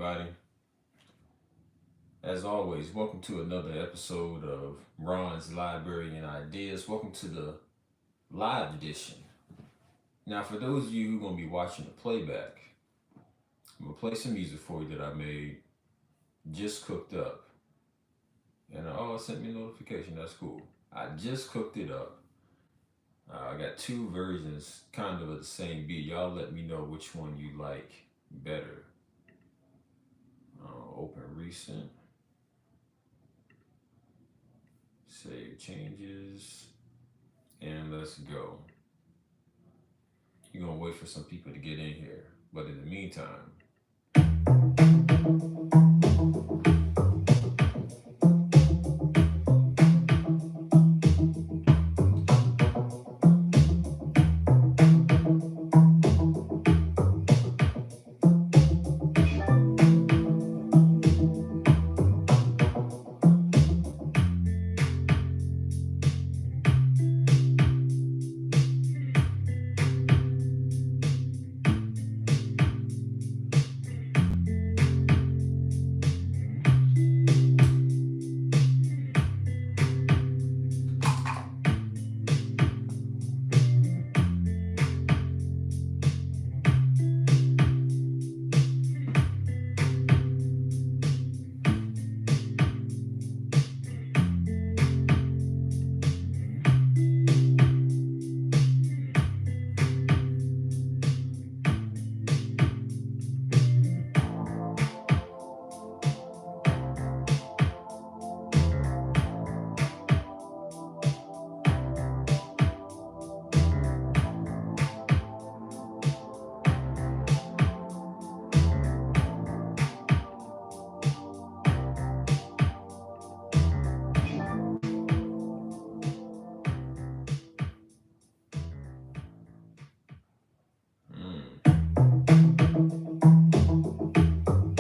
everybody. As always, welcome to another episode of Ron's Library and Ideas. Welcome to the live edition. Now, for those of you who are going to be watching the playback, I'm going to play some music for you that I made, just cooked up. And it sent me a notification. That's cool. I just cooked it up. I got two versions, kind of the same beat. Y'all let me know which one you like better. Open recent. Save changes. And let's go. You're going to wait for some people to get in here. But in the meantime,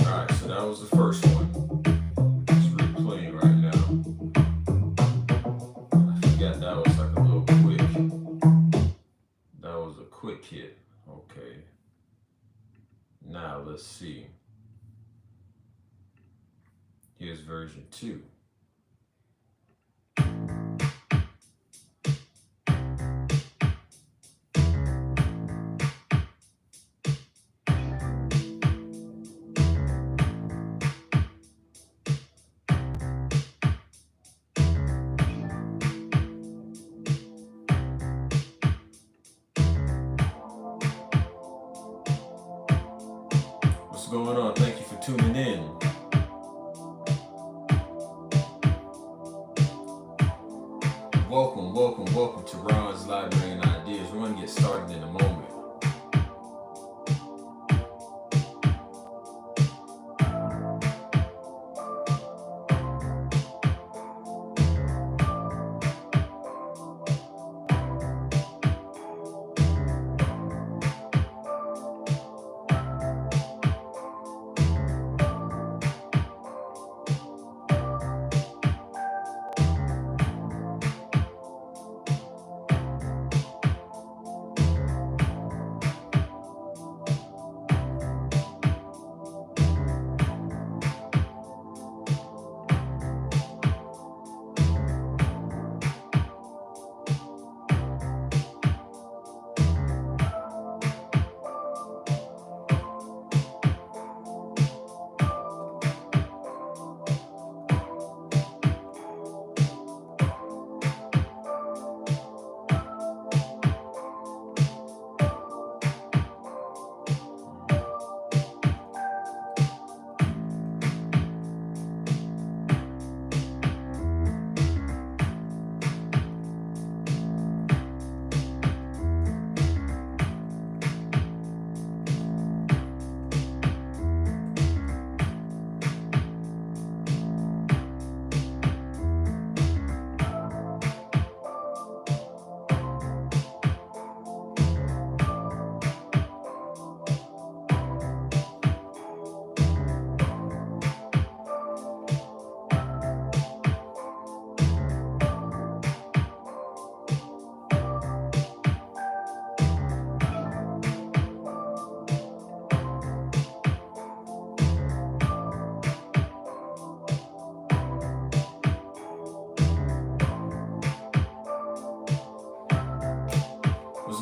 alright, so that was the first one. It's replaying right now. I forgot that was like a little quick. That was a quick hit. Okay. Now let's see. Here's version 2. What's going on? Thank you for tuning in. Welcome to Ron's Library and Ideas. We're going to get started in a moment.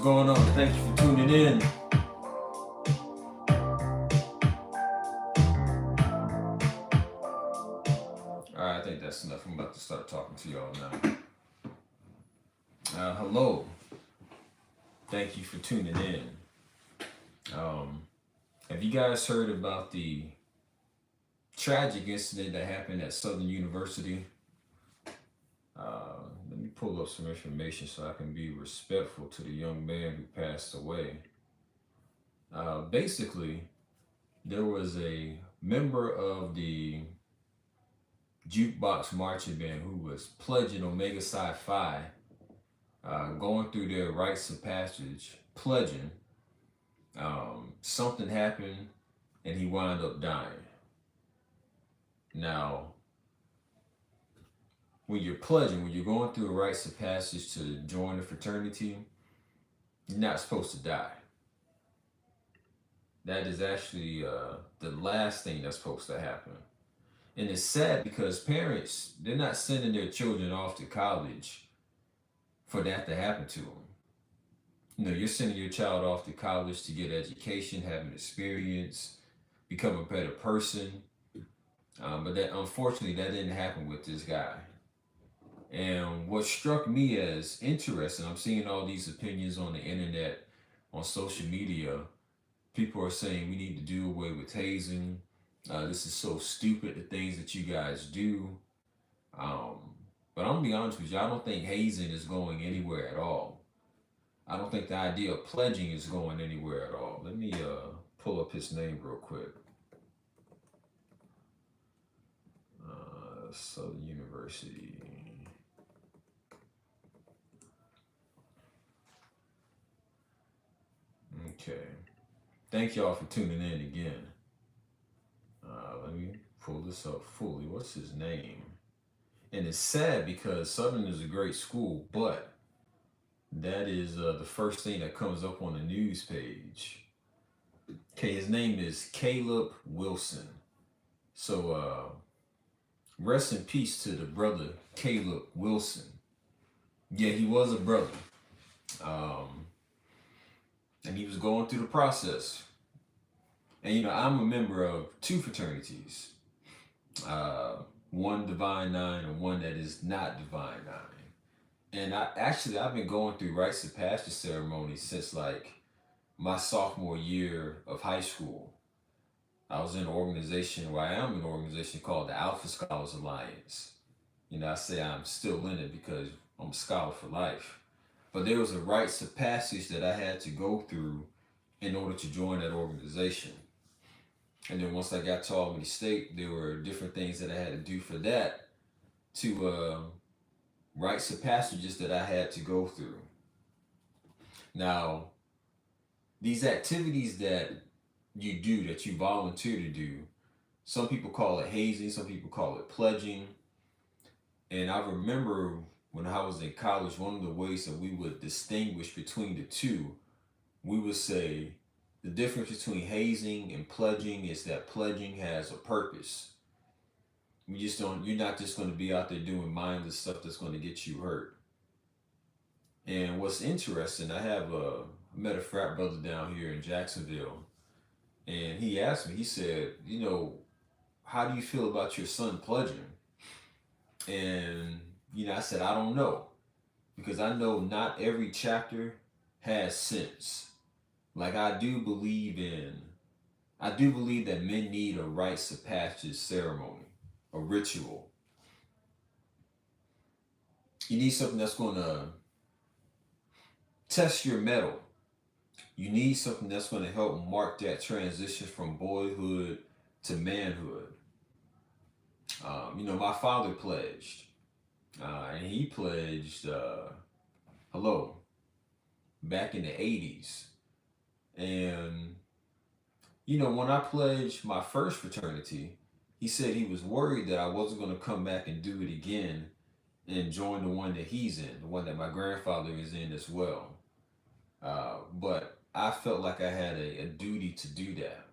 going on? Thank you for tuning in. Alright, I think that's enough. I'm about to start talking to y'all now. Hello. Thank you for tuning in. Have you guys heard about the tragic incident that happened at Southern University? Let me pull up some information so I can be respectful to the young man who passed away. Basically, there was a member of the jukebox marching band who was pledging Omega Psi Phi, going through their rites of passage, pledging. Something happened and he wound up dying. Now, when you're pledging, when you're going through a rites of passage to join a fraternity, you're not supposed to die. That is actually the last thing that's supposed to happen. And it's sad because parents, they're not sending their children off to college for that to happen to them. You know, you're sending your child off to college to get education, have an experience, become a better person. But that, unfortunately, that didn't happen with this guy. And what struck me as interesting, I'm seeing all these opinions on the internet, on social media. People are saying we need to do away with hazing. This is so stupid, the things that you guys do. But I'm gonna be honest with you, I don't think hazing is going anywhere at all. I don't think the idea of pledging is going anywhere at all. Let me pull up his name real quick. Southern University. Okay. Thank y'all for tuning in again. Let me pull this up fully. What's his name? And it's sad because Southern is a great school, but that is the first thing that comes up on the news page. Okay, his name is Caleb Wilson. So, rest in peace to the brother Caleb Wilson. Yeah, he was a brother. And he was going through the process. And you know, I'm a member of two fraternities. One Divine Nine and one that is not Divine Nine. And I've been going through rites of passage ceremonies since like my sophomore year of high school. I was in an organization, where I am in an organization called the Alpha Scholars Alliance. You know, I say I'm still in it because I'm a scholar for life. But there was a rites of passage that I had to go through in order to join that organization. And then once I got to Albany State, there were different things that I had to do for that to rites of passages that I had to go through. Now, these activities that you do, that you volunteer to do, some people call it hazing, some people call it pledging. And I remember when I was in college, one of the ways that we would distinguish between the two, we would say the difference between hazing and pledging is that pledging has a purpose. You're not just going to be out there doing mindless stuff that's going to get you hurt. And what's interesting, I met a frat brother down here in Jacksonville, and he asked me, he said, you know, how do you feel about your son pledging? And, you know, I said, I don't know. Because I know not every chapter has sense. Like I do believe that men need a rites of passage ceremony, a ritual. You need something that's going to test your mettle. You need something that's going to help mark that transition from boyhood to manhood. You know, my father pledged, and he pledged, back in the 80s. And, you know, when I pledged my first fraternity, he said he was worried that I wasn't going to come back and do it again and join the one that he's in, the one that my grandfather is in as well. But I felt like I had a duty to do that.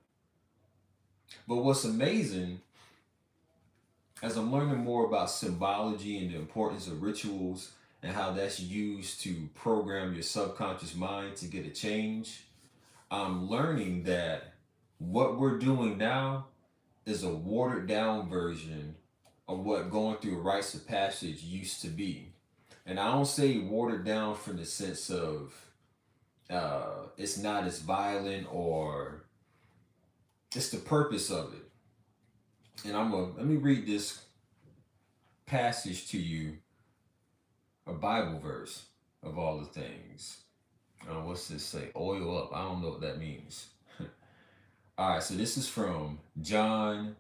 But what's amazing, as I'm learning more about symbology and the importance of rituals, and how that's used to program your subconscious mind to get a change, I'm learning that what we're doing now is a watered down version of what going through a rites of passage used to be. And I don't say watered down from the sense of it's not as violent, or it's the purpose of it. And let me read this passage to you, a Bible verse of all the things. What's this say? Oil up. I don't know what that means. All right, so this is from John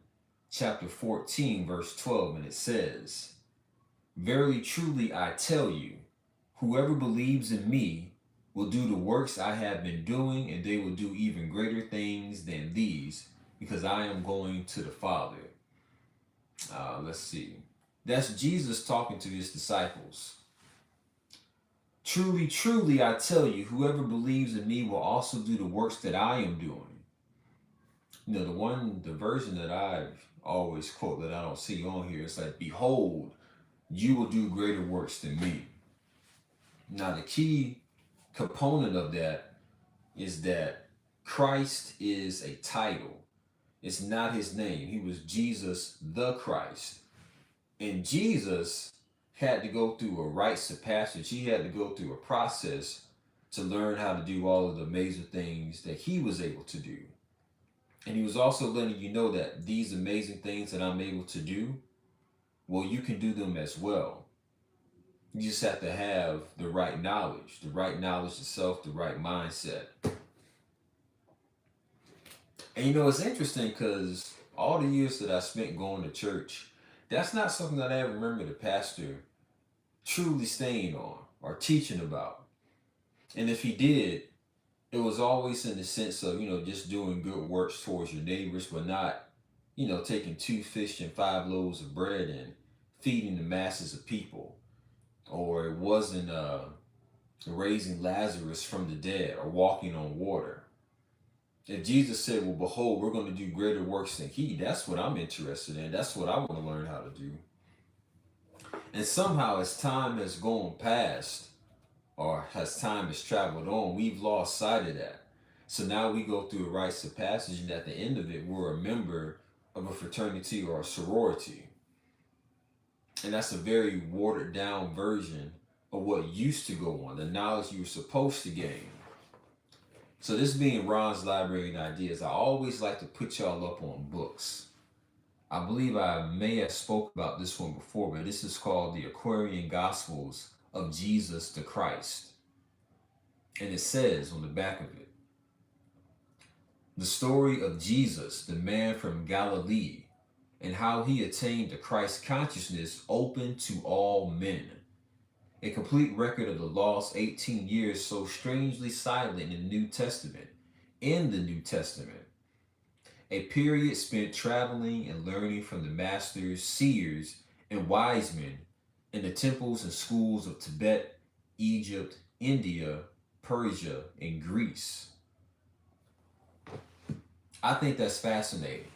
chapter 14, verse 12, and it says, "Verily, truly, I tell you, whoever believes in me will do the works I have been doing, and they will do even greater things than these, because I am going to the Father." Let's see. That's Jesus talking to his disciples. "Truly, truly, I tell you, whoever believes in me will also do the works that I am doing." You know, the version that I've always quote that I don't see on here, it's like, "Behold, you will do greater works than me." Now, the key component of that is that Christ is a title. It's not his name. He was Jesus the Christ. And Jesus had to go through a rites of passage. He had to go through a process to learn how to do all of the amazing things that he was able to do. And he was also letting you know that these amazing things that I'm able to do, well, you can do them as well. You just have to have the right knowledge of self, the right mindset. And you know, it's interesting because all the years that I spent going to church, that's not something that I ever remember the pastor truly staying on or teaching about. And if he did, it was always in the sense of, just doing good works towards your neighbors, but not, taking 2 fish and 5 loaves of bread and feeding the masses of people. Or it wasn't raising Lazarus from the dead or walking on water. If Jesus said, "Well, behold, we're going to do greater works than he," that's what I'm interested in. That's what I want to learn how to do. And somehow, as time has gone past, or as time has traveled on, we've lost sight of that. So now we go through a rites of passage, and at the end of it, we're a member of a fraternity or a sorority. And that's a very watered down version of what used to go on, the knowledge you were supposed to gain. So this being Ron's Library and Ideas, I always like to put y'all up on books. I believe I may have spoke about this one before, but this is called The Aquarian Gospels of Jesus the Christ. And it says on the back of it, "The story of Jesus, the man from Galilee, and how he attained the Christ consciousness open to all men. A complete record of the lost 18 years so strangely silent in the New Testament. A period spent traveling and learning from the masters, seers, and wise men in the temples and schools of Tibet, Egypt, India, Persia, and Greece." I think that's fascinating.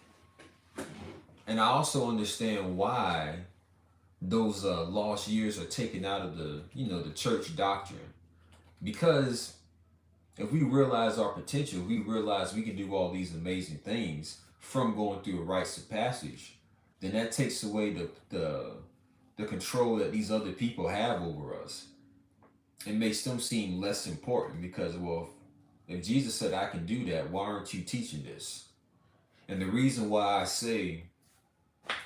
And I also understand why those lost years are taken out of the church doctrine. Because if we realize our potential, we realize we can do all these amazing things from going through a rites of passage, then that takes away the control that these other people have over us. It makes them seem less important because, well, if Jesus said I can do that, why aren't you teaching this? And the reason why I say,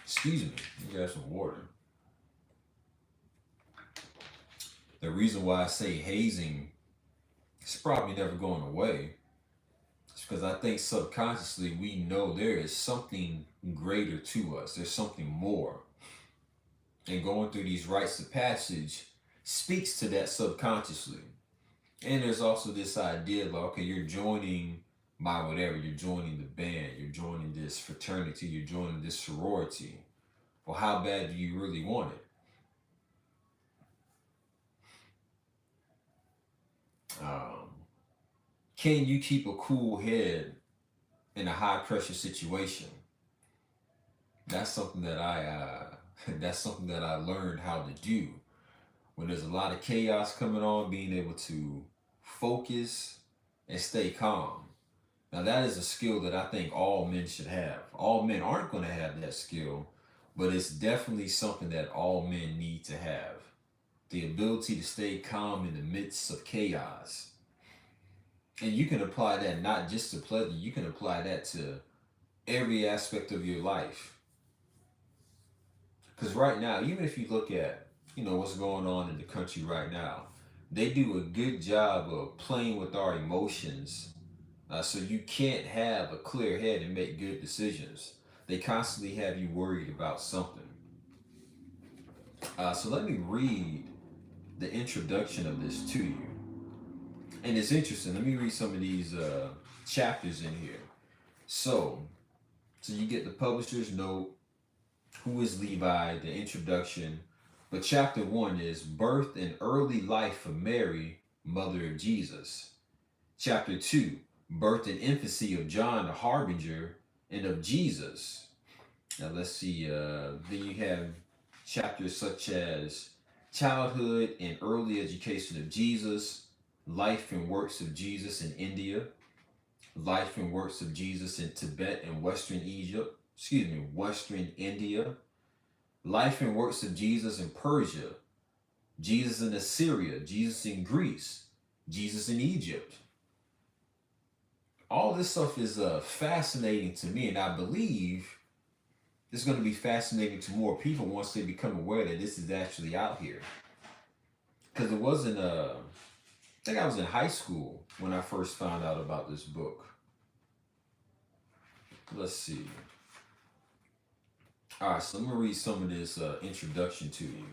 excuse me, let me grab some water. The reason why I say hazing is probably never going away is because I think subconsciously we know there is something greater to us. There's something more. And going through these rites of passage speaks to that subconsciously. And there's also this idea of, okay, you're joining my whatever, you're joining the band, you're joining this fraternity, you're joining this sorority. Well, how bad do you really want it? Can you keep a cool head in a high pressure situation? That's something that I learned how to do. when there's a lot of chaos coming on, being able to focus and stay calm. Now, that is a skill that I think all men should have. All men aren't going to have that skill, but it's definitely something that all men need to have. The ability to stay calm in the midst of chaos. And you can apply that not just to pleasure, you can apply that to every aspect of your life. Because right now, even if you look at, what's going on in the country right now, they do a good job of playing with our emotions. So you can't have a clear head and make good decisions. They constantly have you worried about something. So let me read the introduction of this to you. And it's interesting. Let me read some of these chapters in here. So, so you get the publisher's note, who is Levi, the introduction. But chapter 1 is birth and early life of Mary, mother of Jesus. Chapter 2, birth and infancy of John the Harbinger and of Jesus. Now let's see, then you have chapters such as childhood and early education of Jesus, life and works of Jesus in India, life and works of Jesus in Tibet and Western India, life and works of Jesus in Persia, Jesus in Assyria, Jesus in Greece, Jesus in Egypt. All this stuff is fascinating to me, and I believe it's going to be fascinating to more people once they become aware that this is actually out here. Because it wasn't, I think I was in high school when I first found out about this book. Let's see. All right, so let me read some of this introduction to you.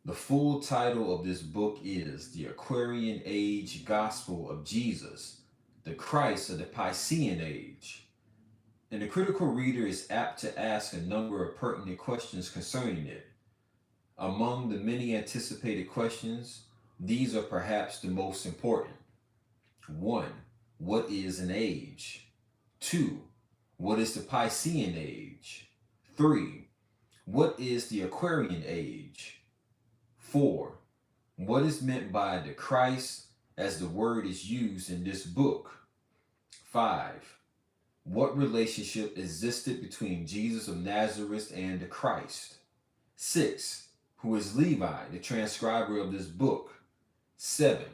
The full title of this book is The Aquarian Age Gospel of Jesus, the Christ of the Piscean Age. And the critical reader is apt to ask a number of pertinent questions concerning it. Among the many anticipated questions, these are perhaps the most important. 1. What is an age? 2. What is the Piscean Age? 3. What is the Aquarian Age? 4. What is meant by the Christ as the word is used in this book? 5. What relationship existed between Jesus of Nazareth and the Christ? 6. Who is Levi, the transcriber of this book? 7.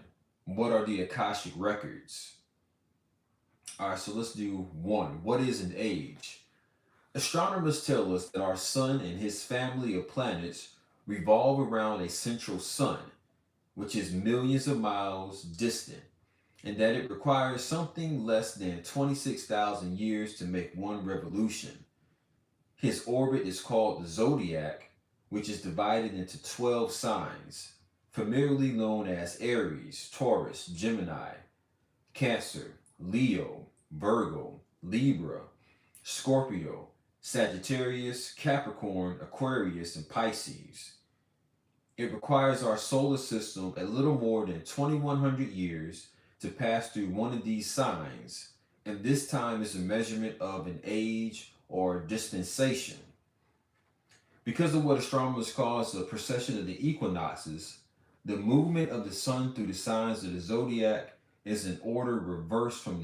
What are the Akashic records? All right, so let's do 1. What is an age? Astronomers tell us that our sun and his family of planets revolve around a central sun, which is millions of miles distant, and that it requires something less than 26,000 years to make one revolution. His orbit is called the zodiac, which is divided into 12 signs, familiarly known as Aries, Taurus, Gemini, Cancer, Leo, Virgo, Libra, Scorpio, Sagittarius, Capricorn, Aquarius, and Pisces. It requires our solar system a little more than 2,100 years to pass through one of these signs, and this time is a measurement of an age or dispensation. Because of what astronomers call the precession of the equinoxes, the movement of the sun through the signs of the zodiac is in order reversed from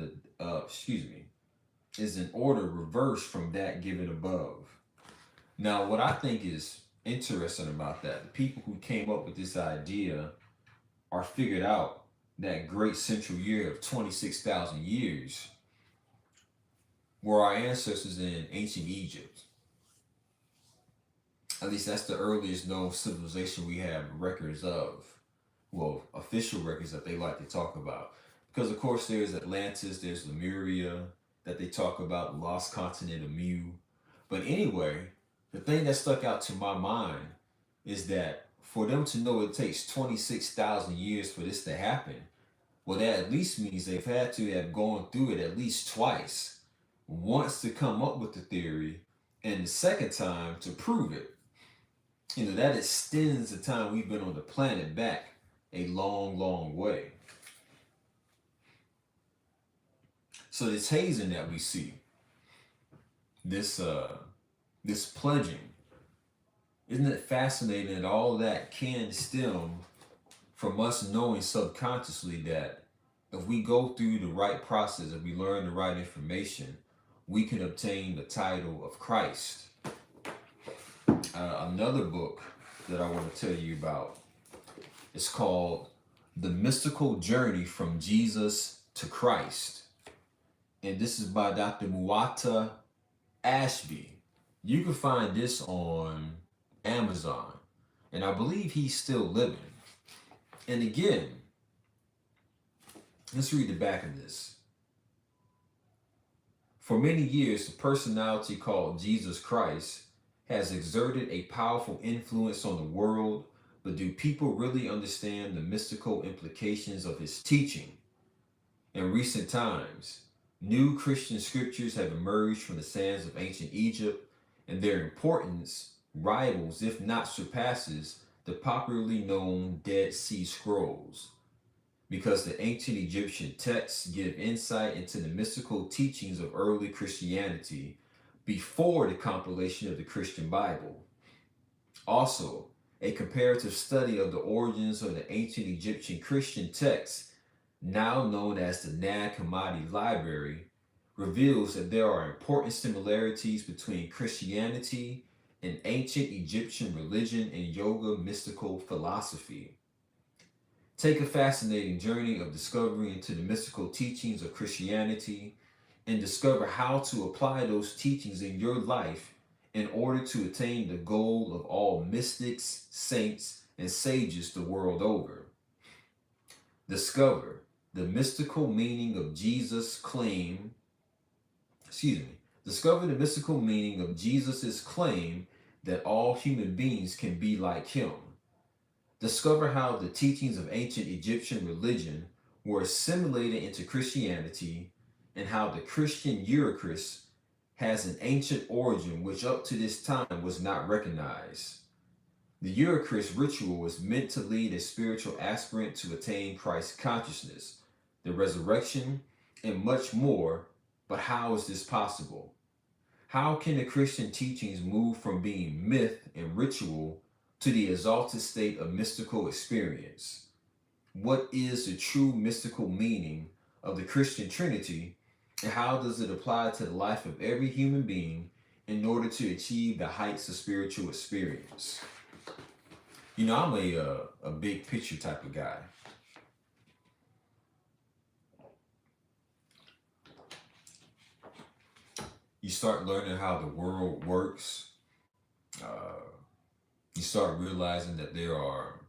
that given above. Now, what I think is interesting about that, the people who came up with this idea are figured out that great central year of 26,000 years were our ancestors in ancient Egypt. At least that's the earliest known civilization we have records of. Well, official records that they like to talk about. Because, of course, there's Atlantis, there's Lemuria that they talk about, the lost continent of Mu. But anyway, the thing that stuck out to my mind is that for them to know it takes 26,000 years for this to happen, well, that at least means they've had to have gone through it at least twice. Once to come up with the theory, and the second time to prove it. That extends the time we've been on the planet back a long, long way. So this hazing that we see, this pledging, Isn't it fascinating that all that can stem from us knowing subconsciously that if we go through the right process, if we learn the right information, we can obtain the title of Christ. Another book that I want to tell you about is called The Mystical Journey from Jesus to Christ. And this is by Dr. Muata Ashby. You can find this on Amazon. And I believe he's still living. And again, let's read the back of this. For many years, the personality called Jesus Christ has exerted a powerful influence on the world, but do people really understand the mystical implications of his teaching? In recent times, new Christian scriptures have emerged from the sands of ancient Egypt, and their importance rivals, if not surpasses, the popularly known Dead Sea Scrolls. Because the ancient Egyptian texts give insight into the mystical teachings of early Christianity before the compilation of the Christian Bible. Also, a comparative study of the origins of the ancient Egyptian Christian texts, now known as the Nag Hammadi Library, reveals that there are important similarities between Christianity and ancient Egyptian religion and yoga mystical philosophy. Take a fascinating journey of discovery into the mystical teachings of Christianity and discover how to apply those teachings in your life in order to attain the goal of all mystics, saints, and sages the world over. Discover the mystical meaning of Jesus' claim, discover the mystical meaning of Jesus' claim that all human beings can be like him. Discover how the teachings of ancient Egyptian religion were assimilated into Christianity and how the Christian Eucharist has an ancient origin which up to this time was not recognized. The Eucharist ritual was meant to lead a spiritual aspirant to attain Christ's consciousness, the resurrection, and much more, but how is this possible? How can the Christian teachings move from being myth and ritual to the exalted state of mystical experience? What is the true mystical meaning of the Christian Trinity, and how does it apply to the life of every human being in order to achieve the heights of spiritual experience? You know, I'm a big picture type of guy. You start learning how the world works. Uh, you start realizing that there are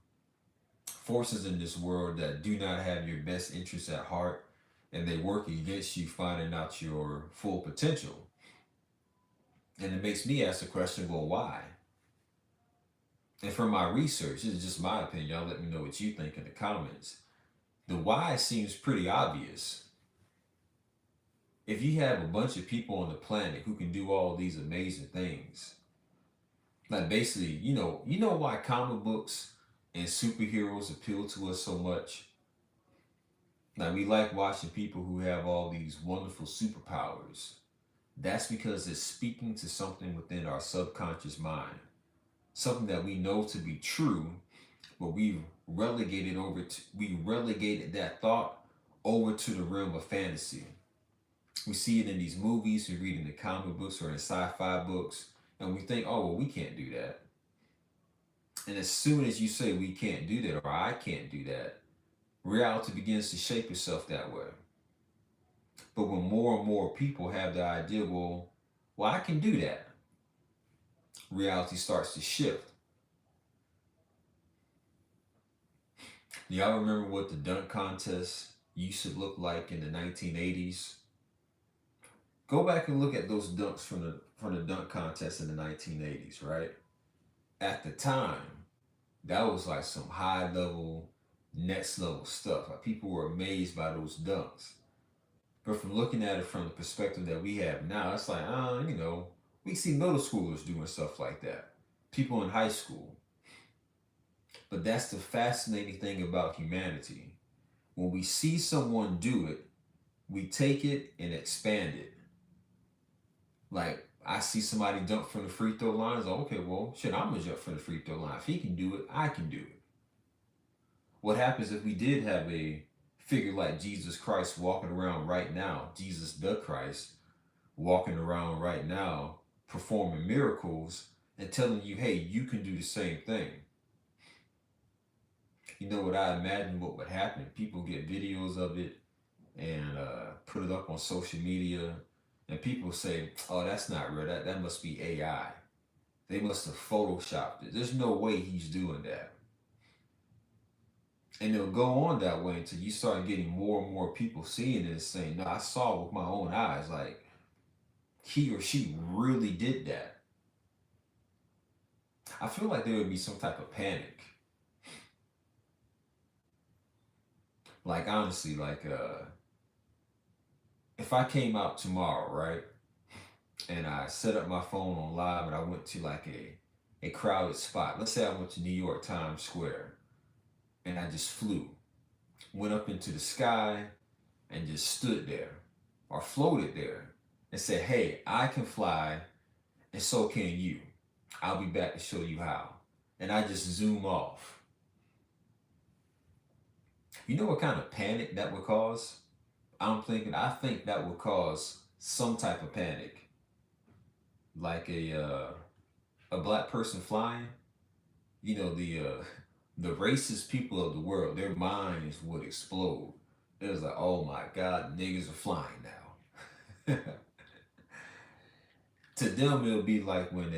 forces in this world that do not have your best interests at heart, and they work against you finding out your full potential. And it makes me ask the question, well, why? And from my research, this is just my opinion, y'all let me know what you think in the comments. The why seems pretty obvious. If you have a bunch of people on the planet who can do all these amazing things, like basically, you know why comic books and superheroes appeal to us so much? Like we like watching people who have all these wonderful superpowers. That's because it's speaking to something within our subconscious mind, something that we know to be true, but we relegated that thought over to the realm of fantasy. We see it in these movies, we read in the comic books or in sci-fi books, and we think, oh well, we can't do that. And as soon as you say we can't do that or I can't do that, reality begins to shape itself that way. But when more and more people have the idea, well, I can do that, reality starts to shift. Y'all remember what the dunk contest used to look like in the 1980s? Go back and look at those dunks from the dunk contest in the 1980s, right? At the time, that was like some high level, next level stuff. Like people were amazed by those dunks. But from looking at it from the perspective that we have now, it's like, we see middle schoolers doing stuff like that. People in high school. But that's the fascinating thing about humanity. When we see someone do it, we take it and expand it. Like, I see somebody jump from the free throw line. It's like, okay, well, shit, I'm gonna jump from the free throw line. If he can do it, I can do it. What happens if we did have a figure like Jesus Christ walking around right now, Jesus the Christ, walking around right now, performing miracles and telling you, hey, you can do the same thing? You know what I imagine what would happen? People get videos of it and put it up on social media, and people say, oh, that's not real. That must be AI. They must have photoshopped it. There's no way he's doing that. And it'll go on that way until you start getting more and more people seeing it and saying, no, I saw it with my own eyes. Like, he or she really did that. I feel like there would be some type of panic. Like, honestly, like, if I came out tomorrow, right, and I set up my phone on live and I went to like a crowded spot. Let's say I went to New York Times Square and I just flew, went up into the sky and just stood there or floated there and said, hey, I can fly and so can you. I'll be back to show you how. And I just zoom off. You know what kind of panic that would cause? I think that would cause some type of panic. Like a black person flying, you know, the racist people of the world, their minds would explode. It was like, oh my God, niggas are flying now. To them, it'll be like when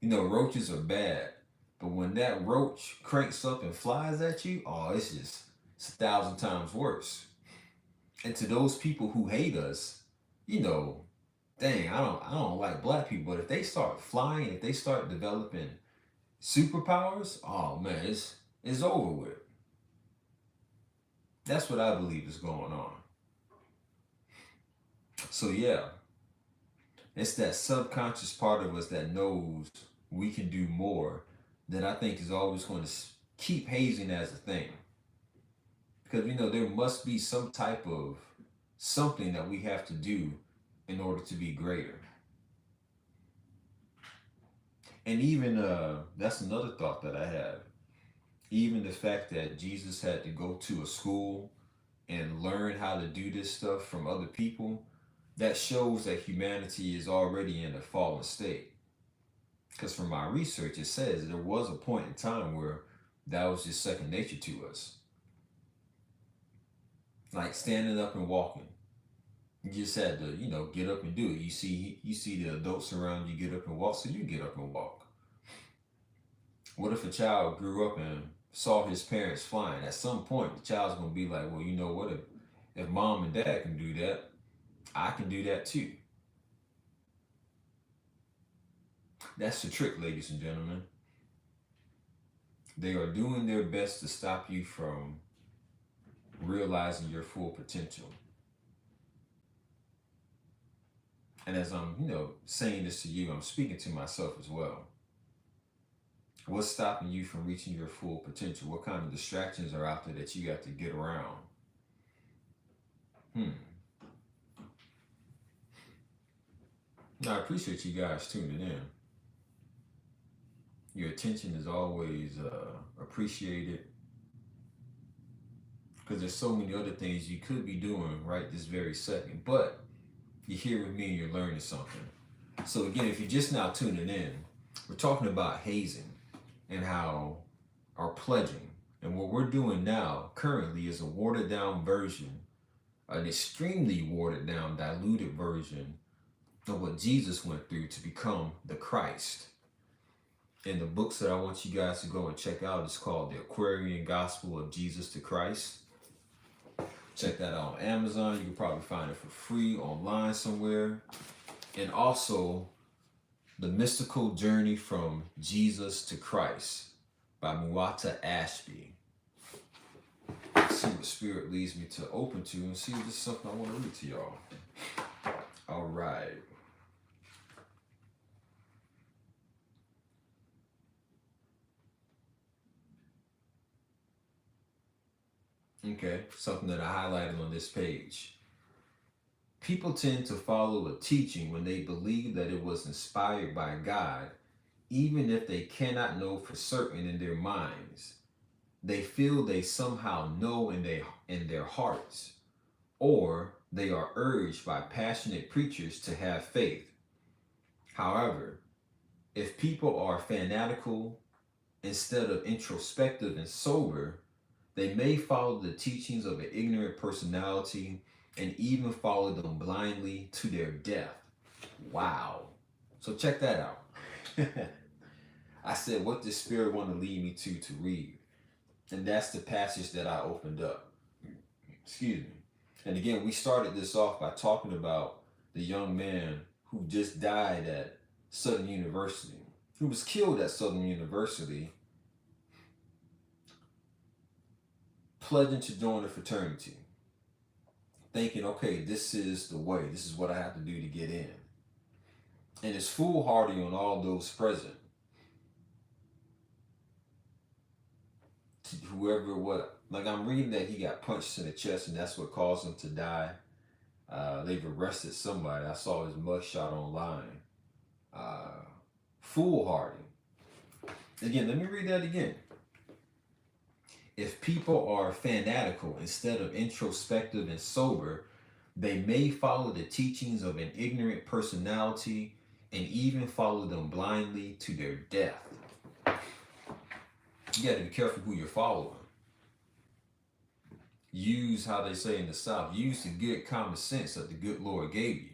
roaches are bad, but when that roach cranks up and flies at you, oh, it's 1,000 times worse. And to those people who hate us, you know, dang, I don't like black people, but if they start flying, if they start developing superpowers, oh man, it's over with. That's what I believe is going on. So yeah, it's that subconscious part of us that knows we can do more that I think is always going to keep hazing as a thing. Because there must be some type of something that we have to do in order to be greater. And even that's another thought that I have. Even the fact that Jesus had to go to a school and learn how to do this stuff from other people, that shows that humanity is already in a fallen state. Because from my research, it says there was a point in time where that was just second nature to us. Like standing up and walking. You just had to, get up and do it. You see the adults around you get up and walk, so you get up and walk. What if a child grew up and saw his parents flying? At some point, the child's gonna be like, well, you know what? If mom and dad can do that, I can do that too. That's the trick, ladies and gentlemen. They are doing their best to stop you from realizing your full potential. And as I'm, saying this to you, I'm speaking to myself as well. What's stopping you from reaching your full potential? What kind of distractions are out there that you got to get around? Now, I appreciate you guys tuning in. Your attention is always appreciated, because there's so many other things you could be doing right this very second, but you're here with me and you're learning something. So again, if you're just now tuning in, we're talking about hazing and how our pledging and what we're doing now currently is a watered down version, an extremely watered down, diluted version of what Jesus went through to become the Christ. And the books that I want you guys to go and check out is called The Aquarian Gospel of Jesus to Christ. Check that out on Amazon. You can probably find it for free online somewhere. And also, The Mystical Journey from Jesus to Christ by Muata Ashby. Let's see what Spirit leads me to open to and see if this is something I want to read to y'all. All right. Okay, something that I highlighted on this page. People tend to follow a teaching when they believe that it was inspired by God, even if they cannot know for certain in their minds. They feel they somehow know in their hearts, or they are urged by passionate preachers to have faith. However, if people are fanatical instead of introspective and sober, they may follow the teachings of an ignorant personality and even follow them blindly to their death. Wow. So check that out. I said, what does Spirit want to lead me to read? And that's the passage that I opened up. Excuse me. And again, we started this off by talking about the young man who just died at Southern University, who was killed at Southern University, pledging to join a fraternity, thinking, okay, this is the way, this is what I have to do to get in. And it's foolhardy on all those present. Whoever, what, like I'm reading that he got punched in the chest and that's what caused him to die. They've arrested somebody. I saw his mugshot online. Foolhardy. Again, let me read that again. If people are fanatical instead of introspective and sober, they may follow the teachings of an ignorant personality and even follow them blindly to their death. You got to be careful who you're following. Use, how they say in the South, use the good common sense that the good Lord gave you.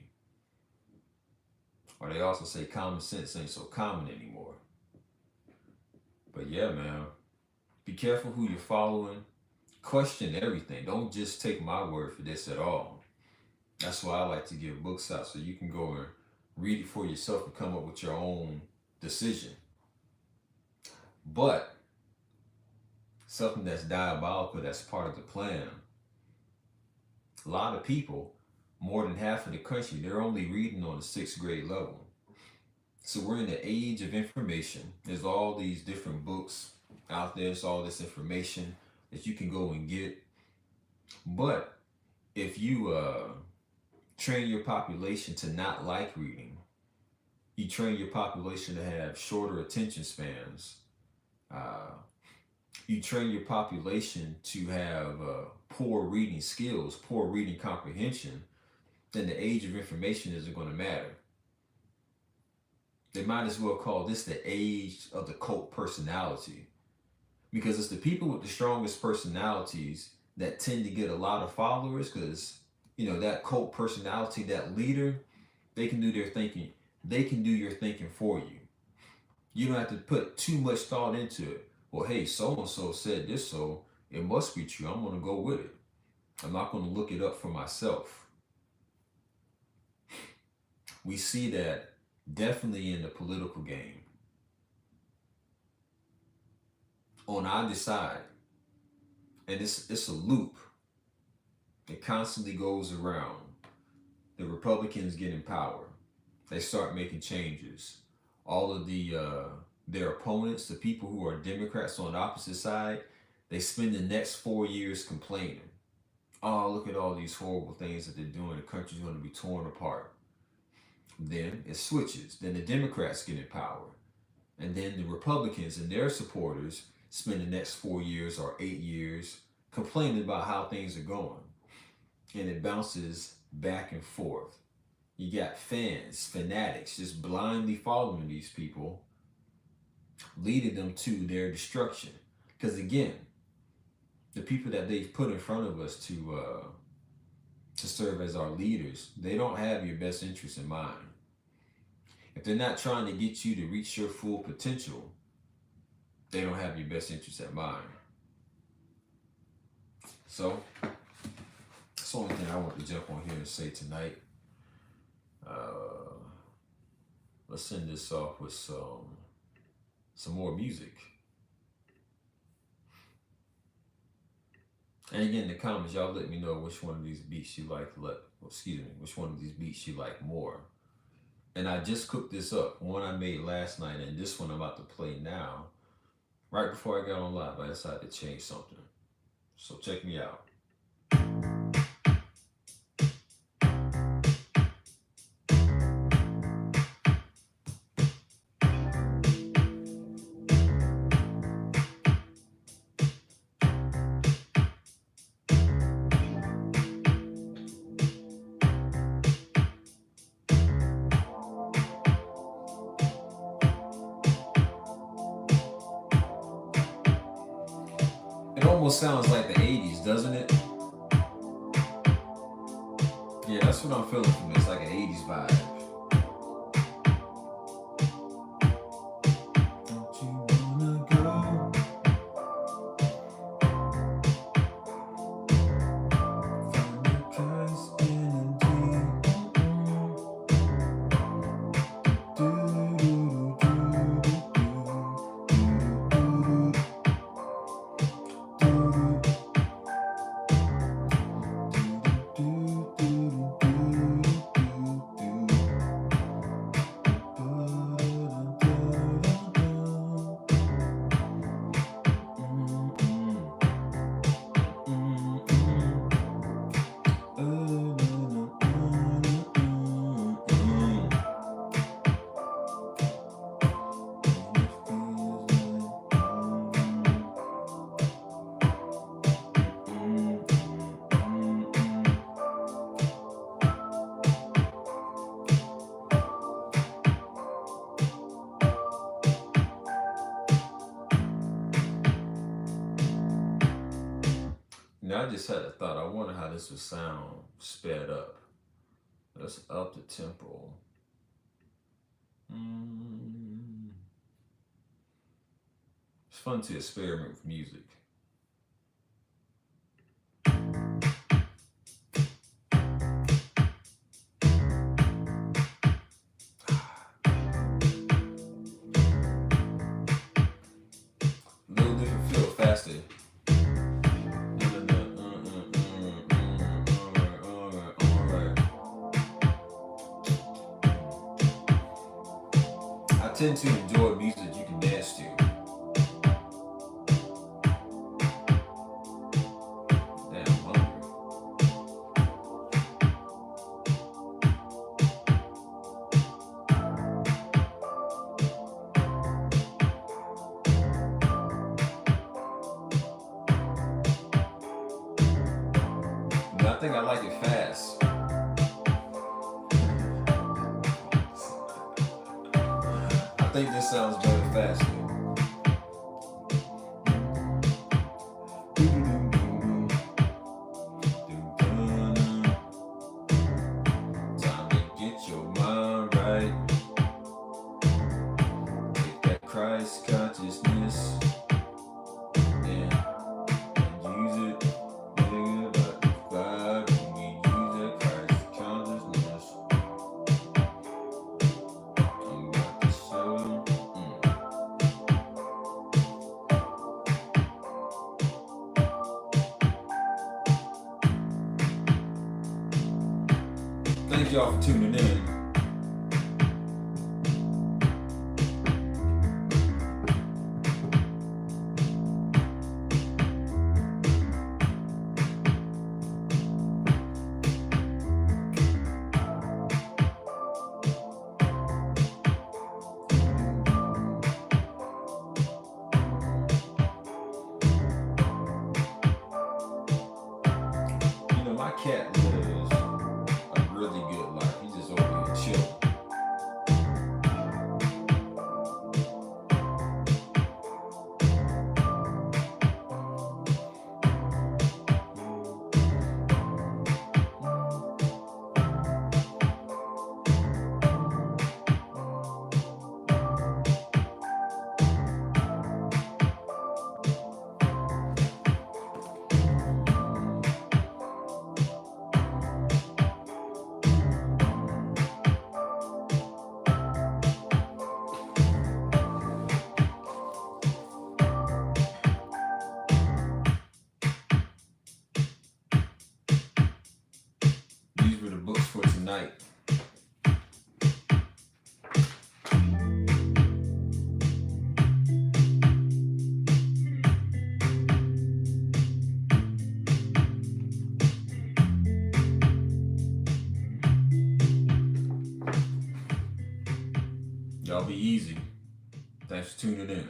Or they also say common sense ain't so common anymore. But yeah, man, be careful who you're following. Question everything. Don't just take my word for this at all. That's why I like to give books out so you can go and read it for yourself and come up with your own decision. But something that's diabolical, that's part of the plan. A lot of people, more than half of the country, they're only reading on the 6th grade level. So we're in the age of information. There's all these different books out there. There's all this information that you can go and get. But if you train your population to not like reading, you train your population to have shorter attention spans, you train your population to have poor reading skills, poor reading comprehension, then the age of information isn't going to matter. They might as well call this the age of the cult personality, because it's the people with the strongest personalities that tend to get a lot of followers, because, you know, that cult personality, that leader, they can do their thinking. They can do your thinking for you. You don't have to put too much thought into it. Well, hey, so-and-so said this, so it must be true. I'm going to go with it. I'm not going to look it up for myself. We see that definitely in the political game. On either side. And it's a loop. It constantly goes around. The Republicans get in power. They start making changes. All of their opponents, the people who are Democrats on the opposite side, they spend the next 4 years complaining. Oh, look at all these horrible things that they're doing. The country's going to be torn apart. Then it switches. Then the Democrats get in power. And then the Republicans and their supporters spend the next 4 years or 8 years complaining about how things are going. And it bounces back and forth. You got fans, fanatics, just blindly following these people, leading them to their destruction. Because again, the people that they've put in front of us to serve as our leaders, they don't have your best interest in mind. If they're not trying to get you to reach your full potential, they don't have your best interest at mind. So, that's the only thing I want to jump on here and say tonight. Let's send this off with some more music. And again, in the comments, y'all let me know which one of these beats you like. Which one of these beats you like more. And I just cooked this up. One I made last night, and this one I'm about to play now. Right before I got on live, I decided to change something. So check me out. It almost sounds like the 80s, doesn't it? Yeah, that's what I'm feeling from this, like an 80s vibe. Don't you wanna go? Find your Christ energy. Now I just had a thought. I wonder how this would sound sped up. Let's up the tempo. It's fun to experiment with music. A little different feel, faster. I tend to enjoy music you can dance to. Damn, I'm hungry. But I think I like it fast. I think this sounds better faster. Time to get your mind right. Take that Christ consciousness and use it. Nigga, about the vibe when we use that Christ consciousness. I'm about to show them. Thank y'all for tuning in. You know, my cat lives a really good life. He's just over here chilling. These were the books for tonight. Y'all be easy. Thanks for tuning in.